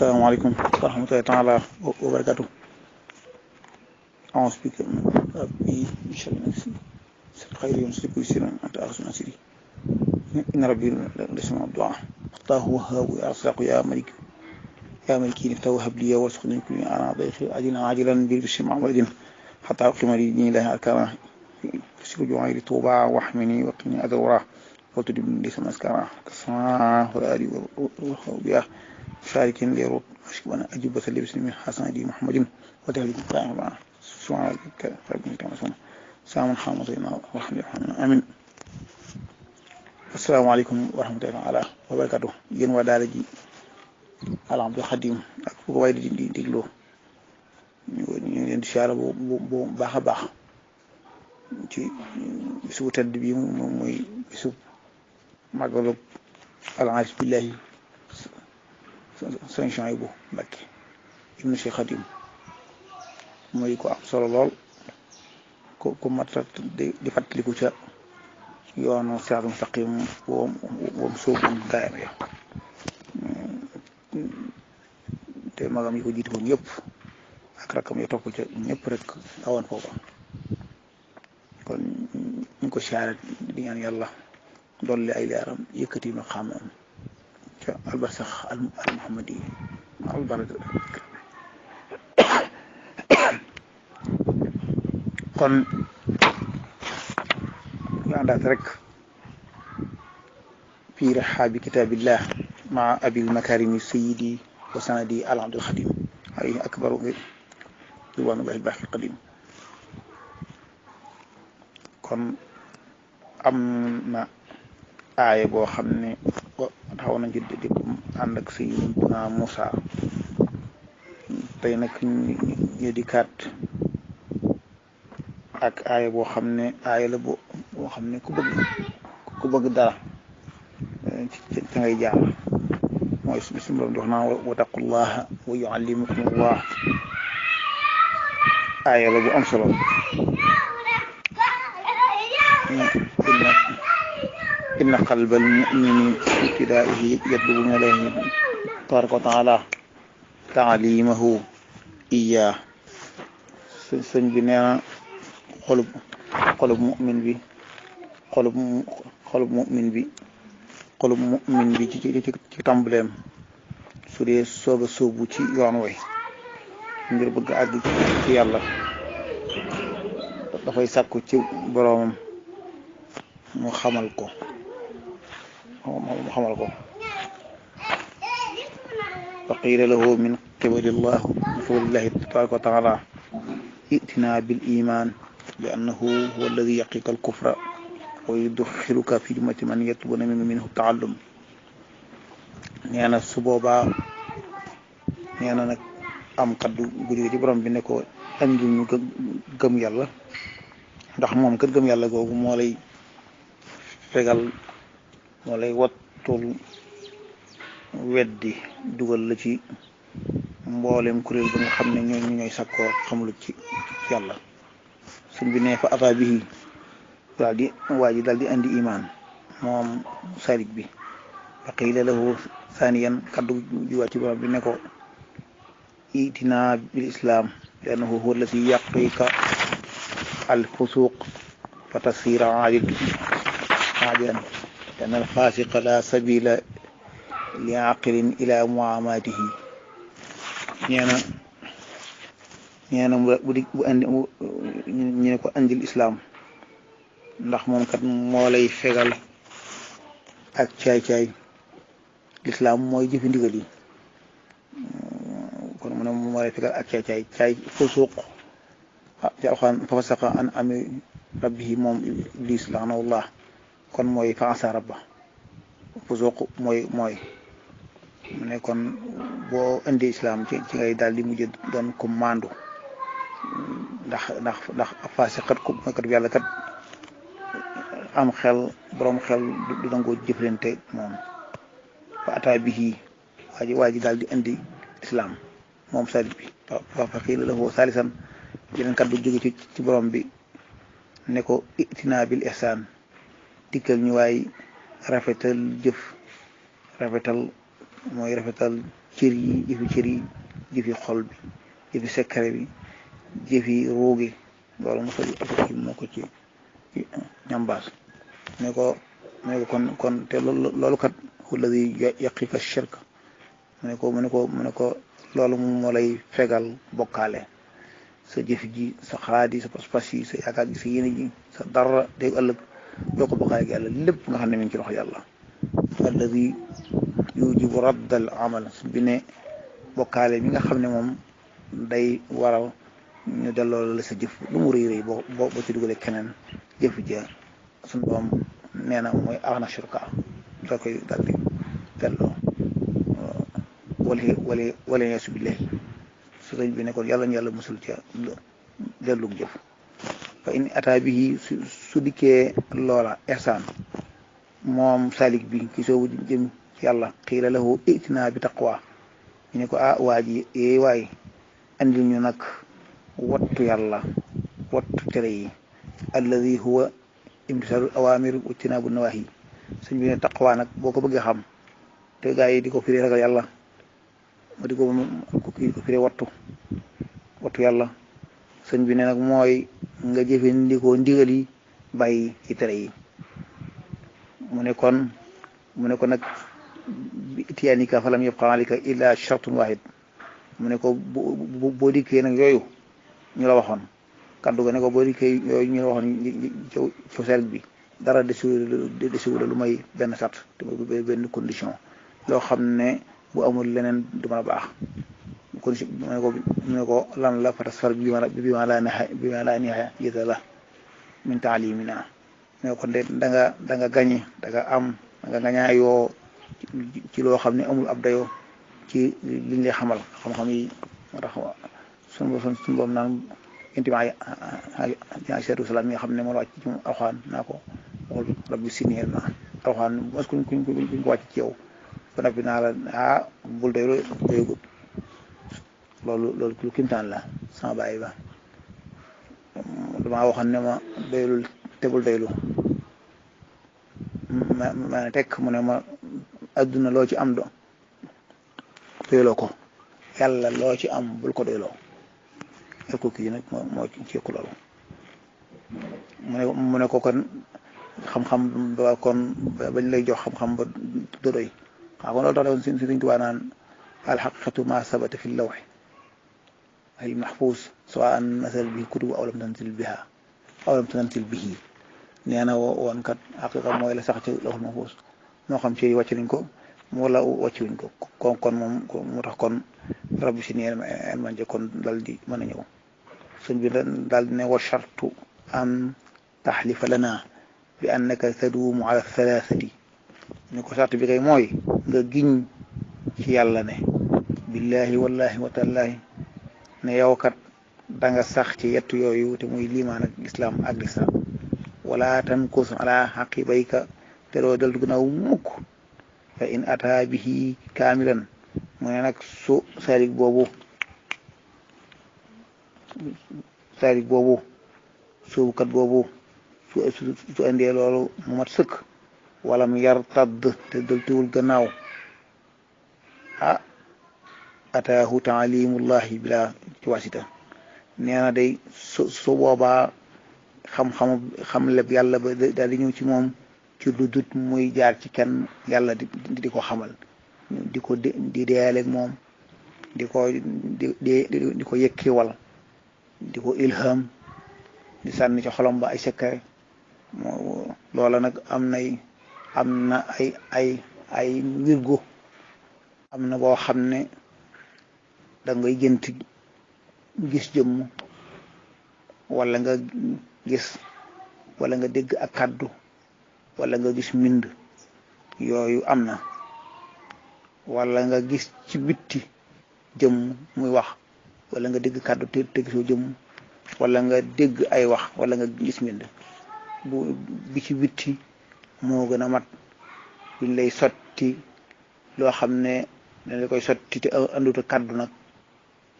Assalamualaikum warahmatullahi taala wabarakatuh. أعوذ بك من ربي من شر نفسي خير يمسك يسيرا أنت أخذ نصيري إن ربي لسمع الدعاء أخطاه وهاب يا رزاق يا ملك يا ملكي نفتح وهب لي وارزقني كل أنا ضيف عاجلا بالبشر مع ولد حتى أقيم لي ديني لها أركانه فسر جوعي لطوبى واحمني وقني أذوراه وتدب لي سمسكراه كالسماء والآلي والخوبياه شارك ليروت أشكونا أجيب وسلي بسلم حسن دي محمد وتهلك القائم معه سبحان ربك رب العزة سلام حامضين ورحمة الله آمين. Asalaamaaleykum wa rahmatullahi wa barakatuh. Yéen waa daara ji Al-Hamdul Xadim ak fu ko waay di dégloo ñu leen di siyaara bu baax a baax ci bisu tedd bi moom mooy bisu màggalu al-aarif billahi Sëñ Suhaybu Mbàkke ibnu Cheikh Xadim mooy ko am solo lool ku mat di fàttaliku ca yoonu siraatal mustaqim woom soobu gaayam ya te magam yi ko jiitu woon yëpp ak rakkam ya topp ca ñëpp rek awoon foofa kon ñu ko siyaare di ñaan yàlla dolli ay leeram yëkkati ma xamoon ca albarsax al muhammadi albaraka kon àndaat rek fii rihaabi kitaabillah maa abil makarimi sayyidi wa sanadi al-Hamdul Xadim alayhi akbaru ridwaanullahi al-baaqil qadiim. kon am na aaya boo xam ne taxaw nañ ci di ànd ak Sayyidina Muusaa tey nag ñu di kaat ak aaya boo xam ne aaya la boo xam ne ku bëgg dara ci ngay jaar mooy suñu borom di wax naan wattaqullaha wa yuallimukumullah aaya la bu am solo inna qalbal mu'mini ibtidaa'ihi yatlubu min Allahi tabaaraka wa taala taalimahu iyyaa sëñ bi nee na xolub mu'min bi xolub mu'min bi ci tàmbaleem su dee soog a sóobu ci yoon way ngir bëgg àgg ci yàlla dafay sàkku ci boroomam mu xamal ko fa qiila lahu min qibalillahi tabaaraka wa taala i'tinaa bil iimaan li annahu huwa alladi yaqiika al kufra wa yudxiluka fi jumlati man yatlubuna minhu taallum. nee na su boobaa nee na nag am kaddu gu jóge ci borom bi ne ko andi ñu gëm yàlla ndax moom kat gëm yàlla googu moo lay fegal moo lay wattul weddi dugal la ci mboolem kuréel ba nga xam ne ñooy sakkoo xamul ci yàlla. suñ bi ne fa ata bihi daal di waa ji daal di andi imaan moom sarik bi fa qiila lahu thaniyan kaddu juwaat ci borom bi ne ko itina bil islam li annahu huwa allati yaqiika al fusuq fa tasira aadilan li anna al fasiqa la sabila li aqilin ila muamatihi. nee na bu andi ñu ne ko andil islam ndax moom kat moo lay fegal ak caay-caay lislaam mooy jëfi ndigal yi kon mu ne moo lay fegal ak caay fusuuq ci alxuraan fa fasaqa an amri rabbihi moom iblis laanahullah kon mooy fa asa rabba fusuuq mooy mu ne kon boo indi islam ci ngay daal di mujj doon ko maandu ndax fasiqat ko mooy kat yàlla kat am xel borom xel du nangoo jëflante moom fa ata bihi waa ji daal di indi islam moom salit bi fa qiila lahu salisan yeneen kat du jóge ci borom bi ne ko itina bil ihsan dikkal ñu waay rafetal jëf rafetal mooy rafetal cër yi jëfi cër yi jëfi xol bi jëfi secret bi jëfi ruugi loolu mosal ci moo ko ci ñambaas ne ko kon te loolu kat alladi yaqiika shirk mu ne ko loolu moom moo lay fegal bokkaale sa jëf ji sa xalaat yi sa pas-pas yi sa yaakaar ji sa yéene ji sa dara dégg ëllëg doo ko bokkaale ak yàlla lépp nga xam ne mi ngi ci loxo yàlla alladi yujibu raddal amal bi ne bokkaale mi nga xam ne moom day waral ñu delloo la sa jëf lu mu rëy rëy boo ci dugalee keneen jëf ja suñu doom nee na mooy axna shurka da koy daal di delloo wala yeesu billahi su sëñ bi ne kon yàlla ñu yàlla musul ca dellug jëf fa in ata bihi su dikkee loola ihsaan moom salik bi ki soobu jëm ci yàlla xiila lahu itina bi taqwa ñu ne ko waa ji waay andil ñu nag wattu yàlla wattu tere yi alladi huwa imtisaalul awaamir wa ijtinaabu nawaahi sëñ bi ne taqwa nag boo ko bëggee xam te gaa yi di ko firi ragal yàlla ma di ko firi wattu yàlla sëñ bi ne nag mooy nga jëfandikoo ndigal yi bàyyi ci tere yi mu ne kon nag bi itiyaanika falam yabqa alika illa shartun wahid mu ne ko boo dikkee nag yooyu ñu la waxoon kaddu ga ne ko boo dikkee yooyu ñu la waxoon cosel bi dara desiwu la lu may benn sart te benn condition loo xam ne bu amul leneen du mën a baax condition mu ne ko lan la fatasfar bi ma laa nihayata la min taalimina ne ko de da nga gañe da nga gañaayoo ci loo xam ne amul ab dayoo ci liñ lay xamal xam-xam yi moo tax sunu boom naan intima alayhi salaatu wasalaam yi nga xam ne moo la wàcc ci moom alxuraan naa ko waxul rabbi sineel ma alxuraan mos kuñ ko wàcc ci yow ba noppi naa la bul doygut loolu lu kimtaan la sama bàyyi ba damaa waxoon ne ma doylul te bul doylu ma ne tekk mu ne ma adduna loo ci am doyloo ko yàlla loo ci am bul ko doyloo ko kii nag moo ci yëkku loolu mu ne ko kon xam-xam ba kon bañ lay jox xam-xam ba dodoy kon loolu tax de Sëriñ Tuubaa naan alxaqiqatu ma sabata fi lawxi ay maxfuus sawaan nasal bihi kutubu aw lam tanzil bihi nee na woon kat xaqiqa mooy la sax ci lawxul maxfuus moo xam ci wàcc nañ ko wala wàcc wuñ ko kon moom mu tax kon rabbi si nii man kon dal di mën a ñëw sëñ bi daal di ne wa shartu an taxlifa lana bi annaka taduumu ala thalathati ñu ko sart bi kay mooy nga giñ ci yàlla ne billahi wallahi wa tallahi ne yow kat da nga sax ci yettu yooyu te muy liimaan ak islaam ak lislaam wala tankus ala xaqibayka te doo deltu gannaaw mukk fa in ata bihi kaamilan mu ne nag su saarik boobu suubukat boobu su indee loolu mu mat sëkk wala mu yar tadd te deltuwul gannaaw ataahu taalimullahi bila ci wasita nee na day su boobaa xam lépp yàlla ba daal di ñëw ci moom ci lu dut muy jaar ci kenn yàlla di ko xamal di ko di deyaaleeg moom di ko yëkkiwal di ko ilham di sànni ci xolom ba ay secret loola nag am na ay wirgo am na boo xam ne da ngay gënt gis jëmm wala nga gis wala nga dégg ak kàddu wala nga gis mbind yooyu am na wala nga gis ci bitti jëmm muy wax wala nga dégg kàddu te gisoo jëmm wala nga dégg ay wax wala nga gis mbind bi ci bitti moo gën a mat buñ lay sotti loo xam ne dañ la koy sotti te anduta kàddu nag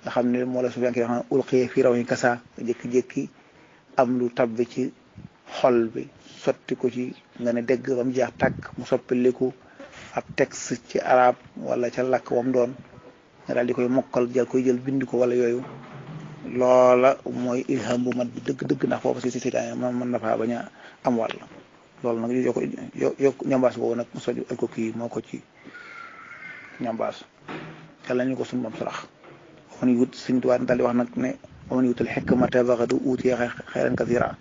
nga xam ne moo la su fekkee xam ne ulqiya fi rawhi kasa jékki-jékki am lu tabbi ci xol bi sotti ko ci nga ne dégg ba mu jeex tàkk mu soppiliku ab texte ci arab wala ca làkk wam doon nga daal di koy mokkal jël bind ko wala yooyu loola mooy ilham bu mat bi dëgg-dëgg ndax foofu si seytaane mën na faa bañ a am wàll loolu nag yokk ñambaas boobu nag mosoo ak ko kii moo ko ci ñambaas yàlla ñu ko suñu moom sarax man yut suñ tubaab daal di wax nag ne man yutul hikmata faqad uutiya xayran kasiira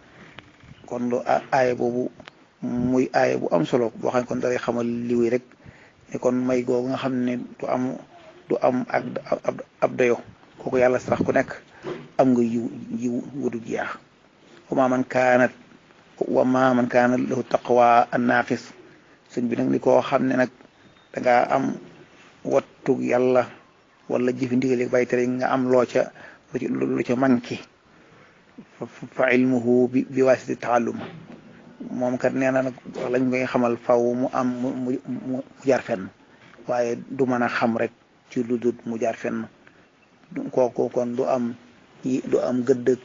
kon lu aaya boobu muy aaya bu am solo boo xam ne kon dalay xamal liwéy rek ne kon may googu nga xam ne du am ak ab dayo kooku yàlla sarax ku nekk am nga yiw wudu jeex wa ma man kaanat lahu taqwa an naaqis sëñ bi nag ni koo xam ne nag dangaa am wattu yàlla wala jëfi ndigal bàyyi tere nga am loo ca lu ca manki fa ilmuhu bi waasiti taallum moom kat nee na nag lañ koy xamal faw mu am mu jaar fenn waaye du mën a xam rek ci lu dul mu jaar fenn kooku kon du am gëdd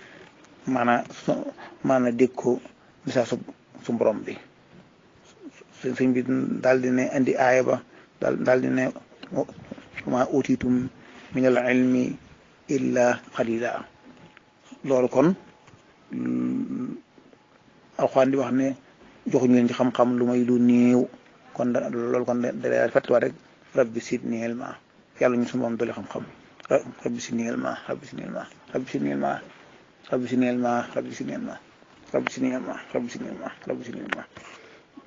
maana dégg ko bisa su borom bi sëñ bi daal di ne indi aaya ba daal di ne ma utitum min al ilmi illa qalila loolu kon alxuraan di wax ne joxuñu leen ci xam-xam lu may lu néew kon loolu kon da fàttaliwaat rek rabbi zidni ilma yàlla ñu su moom doole xam-xam rabbi zidni ilma rabbi zidni ilma rabbi zidni ilma rabbi zidni ilma rabbi zidni ilma rabbi zidni ilma rabbi zidni ilma rabbi zidni ilma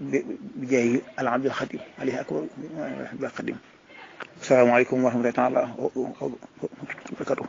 bi jaay al abdul xadim alayhi akbar abdul xadim asalaamaaleykum wa rahmatullahi taala wa barakatuh